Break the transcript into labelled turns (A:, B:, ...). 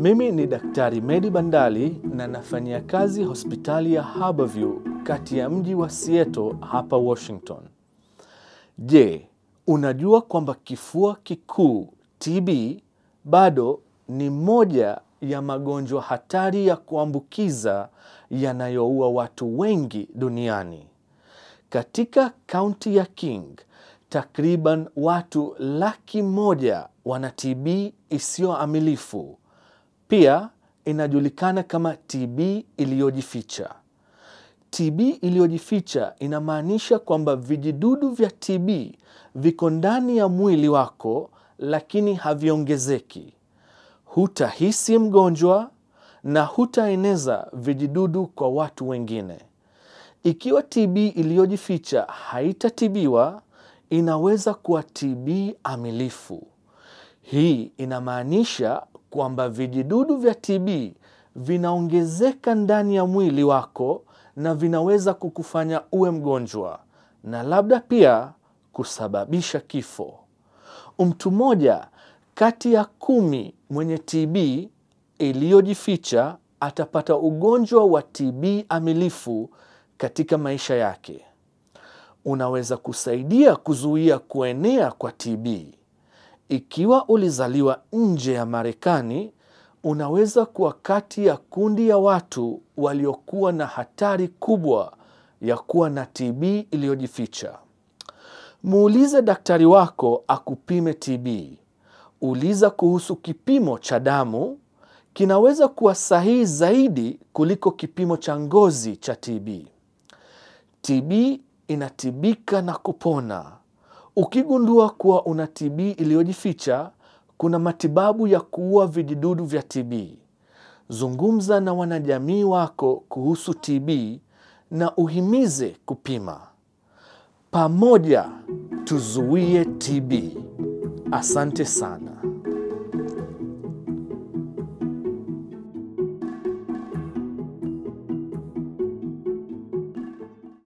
A: Mimi ni Daktari Medi Bandali na nafanyia kazi hospitali ya Harborview kati ya mji wa Seattle hapa Washington. Je, unajua kwamba kifua kikuu TB bado ni moja ya magonjwa hatari ya kuambukiza yanayoua watu wengi duniani? Katika kaunti ya King, takriban watu 100,000 wana TB isiyoamilifu. Pia inajulikana kama TB iliyojificha. TB iliyojificha inamaanisha kwamba vijidudu vya TB viko ndani ya mwili wako lakini haviongezeki. Hutahisi mgonjwa na hutaeneza vijidudu kwa watu wengine. Ikiwa TB iliyojificha haitatibiwa, inaweza kuwa TB amilifu. Hii inamaanisha kwamba vijidudu vya TB vinaongezeka ndani ya mwili wako na vinaweza kukufanya uwe mgonjwa na labda pia kusababisha kifo. Mtu mmoja kati ya 10 mwenye TB iliyojificha atapata ugonjwa wa TB amilifu katika maisha yake. Unaweza kusaidia kuzuia kuenea kwa TB. Ikiwa ulizaliwa nje ya Marekani, unaweza kuwa kati ya kundi ya watu waliokuwa na hatari kubwa ya kuwa na TB iliyojificha. Muulize daktari wako akupime TB. Uliza kuhusu kipimo cha damu. Kinaweza kuwa sahihi zaidi kuliko kipimo cha ngozi cha TB. TB inatibika na kupona. Ukigundua kuwa una TB iliyojificha, kuna matibabu ya kuua vijidudu vya TB. Zungumza na wanajamii wako kuhusu TB na uhimize kupima. Pamoja tuzuie TB. Asante sana.